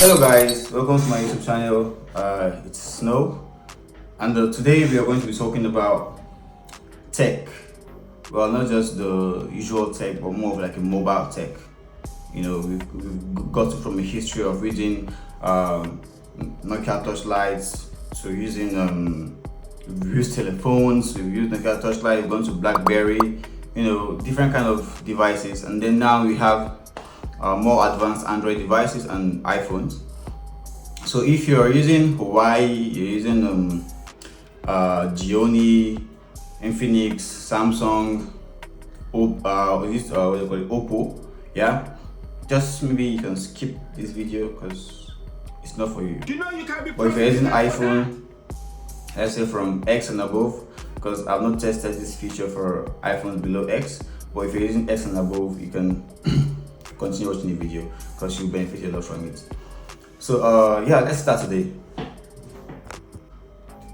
Hello guys, welcome to my YouTube channel. It's Snow, and today we are going to be talking about tech. Well, not just the usual tech, but more of like a mobile tech. You know, we've got from a history of using Nokia touchlights to using we've used telephones, we've used Nokia touchlight, we've gone to BlackBerry, you know, different kind of devices, and then now we have more advanced Android devices and iPhones. So if you're using Huawei, you're using Gioni, Infinix, Samsung, what do you call it, Oppo, yeah, just maybe you can skip this video because it's not for you. You know you can't be. But if you're using iPhone, let's say from X and above, because I've not tested this feature for iPhones below X, but if you're using X and above, you can continue watching the video because you'll benefit a lot from it. So yeah, let's start today.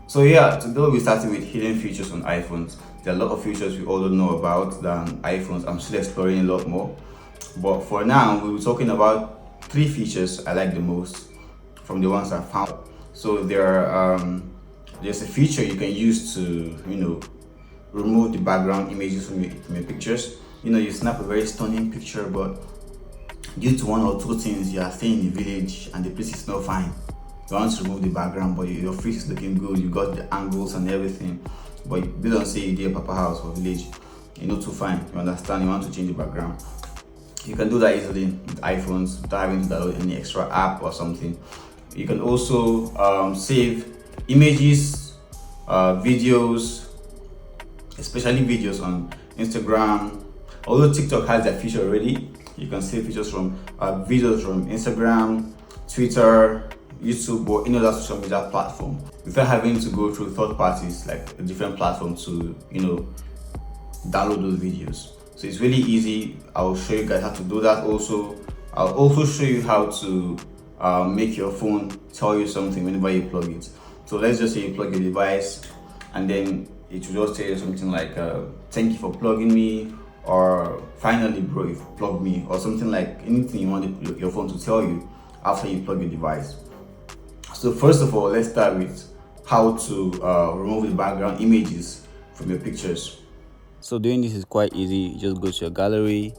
So yeah, today we'll be starting with hidden features on iPhones. There are a lot of features we all don't know about than iPhones. I'm still exploring a lot more, but for now we'll be talking about 3 features I like the most from the ones I found. So there's a feature you can use to remove the background images from your pictures. You snap a very stunning picture, but due to 1 or 2 things, you are staying in the village and the place is not fine. You want to remove the background, but your face is looking good, you got the angles and everything, but they don't say you did a papa house or village, you're not too fine, you understand, you want to change the background. You can do that easily with iPhones without having to download any extra app or something. You can also save images, videos, especially videos on Instagram. Although TikTok has that feature already, you can save features from videos from Instagram, Twitter, YouTube, or any other social media platform without having to go through third parties like a different platform to download those videos. So it's really easy. I'll show you guys how to do that. I'll also show you how to make your phone tell you something whenever you plug it. So let's just say you plug your device and then it will just tell you something like thank you for plugging me, or finally bro, you've plugged me, or something like anything you want your phone to tell you after you plug your device. So first of all, let's start with how to remove the background images from your pictures. So doing this is quite easy. You just go to your gallery,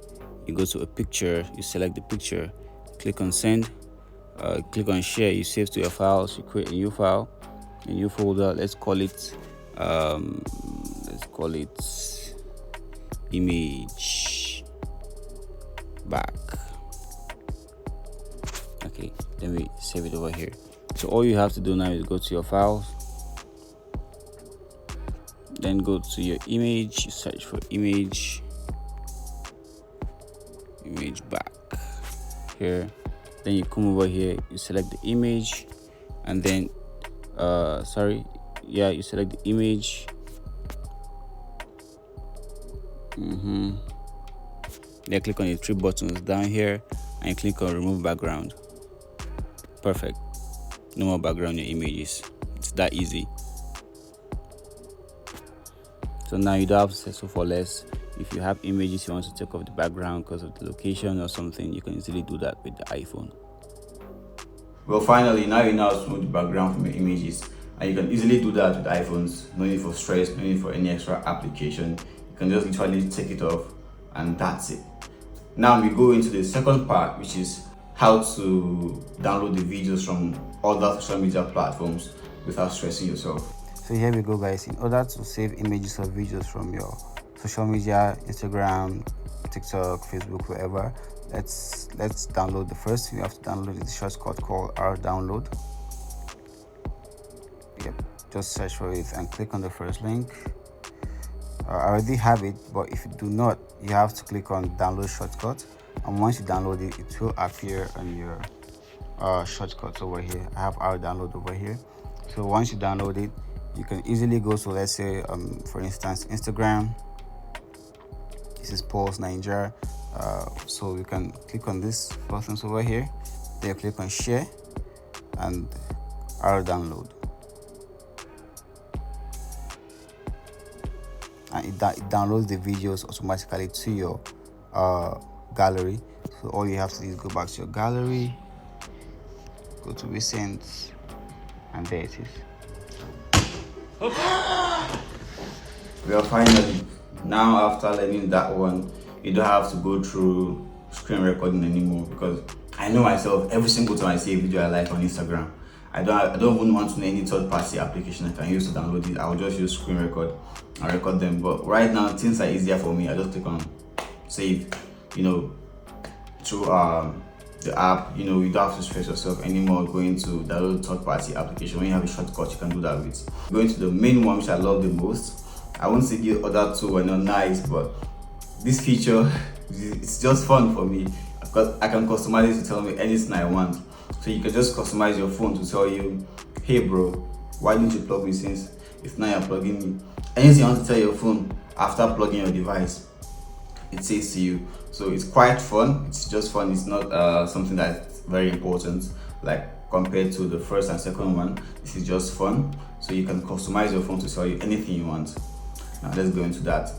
you go to a picture, you select the picture, click on send, click on share, you save to your files, you create a new file, a new folder. Let's call it image back. Okay, then we save it over here. So all you have to do now is go to your files, then go to your image, you search for image back here, then you come over here, you select the image, and then you select the image. Then click on the 3 buttons down here and click on remove background. Perfect. No more background in your images. It's that easy. So now you don't have to settle for less. If you have images you want to take off the background because of the location or something, you can easily do that with the iPhone. Well, finally, now you know how to remove the background from your images, and you can easily do that with iPhones. No need for stress, no need for any extra application. You can just literally take it off and that's it. Now we go into the second part, which is how to download the videos from other social media platforms without stressing yourself. So here we go, guys. In order to save images or videos from your social media, Instagram, TikTok, Facebook, wherever, let's download. The first thing you have to download is a shortcut called download. Yep, just search for it and click on the first link. I already have it, but if you do not, you have to click on download shortcut, and once you download it, it will appear on your shortcuts over here. I have download over here. So once you download it, you can easily go to, let's say for instance, Instagram. This is Pulse Nigeria. So you can click on this buttons over here, then you click on share and download. And it downloads the videos automatically to your gallery. So all you have to do is go back to your gallery, Go to recent, and there it is. We are finally, now after learning that one, you don't have to go through screen recording anymore, because I know myself, every single time I see a video I like on Instagram, I don't even want to know any third party application I can use to download it. I'll just use screen record and record them. But right now things are easier for me. I just click on save, through the app. You don't have to stress yourself anymore going to download third party application. When you have a shortcut, you can do that with. Going to the main one, which I love the most. I won't say the other two were not nice, but this feature, it's just fun for me because I can customize it to tell me anything I want. So you can just customize your phone to tell you, hey bro, why didn't you plug me since it's now you're plugging me? Anything you want to tell your phone after plugging your device, it says to you. So it's quite fun. It's just fun. It's not something that's very important like compared to the first and second one. This is just fun. So you can customize your phone to tell you anything you want. Now let's go into that.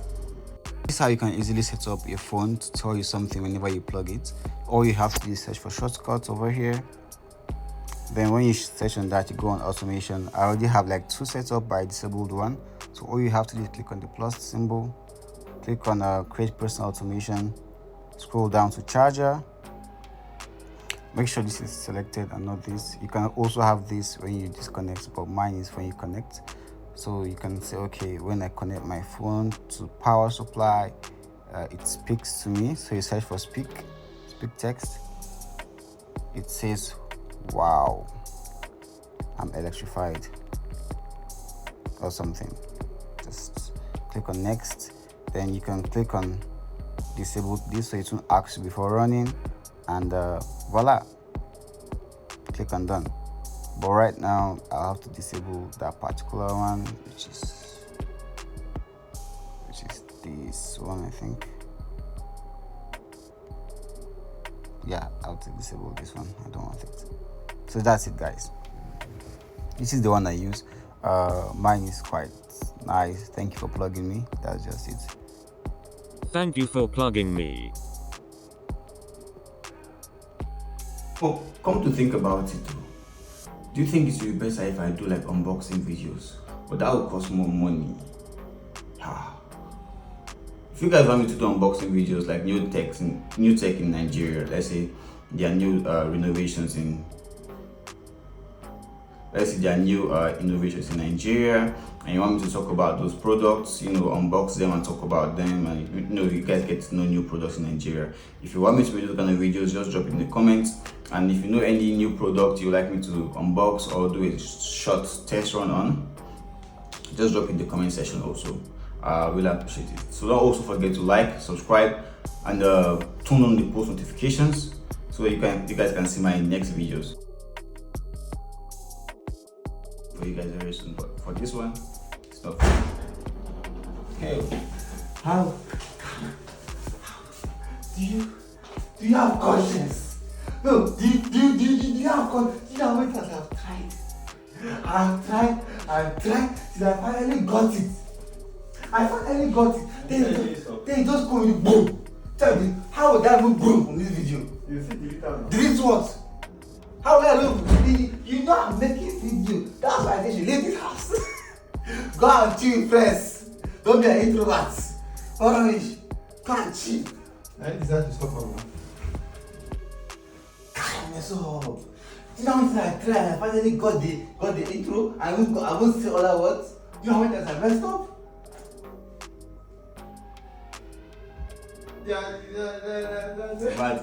This is how you can easily set up your phone to tell you something whenever you plug it. All you have to do is search for shortcuts over here. Then when you search on that, you go on automation. I already have like 2 set up, but I disabled one. So all you have to do is click on the plus symbol, click on create personal automation, scroll down to charger. Make sure this is selected and not this. You can also have this when you disconnect, but mine is when you connect. So you can say, okay, when I connect my phone to power supply, it speaks to me. So you search for speak text. It says, wow, I'm electrified or something. Just click on next. Then you can click on disable this so it won't ask you before running, and voila, click on done. But right now I'll have to disable that particular one, which is this one, I think. Yeah, I'll have to disable this one. I don't want it. So that's it, guys. This is the one I use. Mine is quite nice. Thank you for plugging me. That's just it. Thank you for plugging me. Oh, come to think about it though, do you think it would be better if I do like unboxing videos? But that would cost more money. If you guys want me to do unboxing videos like new tech in Nigeria, let's say there are new innovations in innovations in Nigeria, and you want me to talk about those products, unbox them and talk about them, and you guys get to know new products in Nigeria. If you want me to do those kind of videos, just drop in the comments. And if you know any new product you like me to unbox or do a short test run on, just drop in the comment section also. Really appreciate it. So don't also forget to like, subscribe, and turn on the post notifications so you guys can see my next videos for you guys very soon. But for this one, it's not fun. Hey, how do you have conscience? No, do you have conscience? Do you have it that I've tried till I finally got it. Then just come with boom. Tell me, how would that look boom from this video? You see delete that. Delete what? How will I look? You know I'm making video. That's why I think you leave this house. Go and chill first. Don't be an introvert. Orange. Go and chill. I decided to stop now. Mess up. You know what I tried? I finally got the intro. I won't say other words. You know how many times I messed up? Yeah. Bad.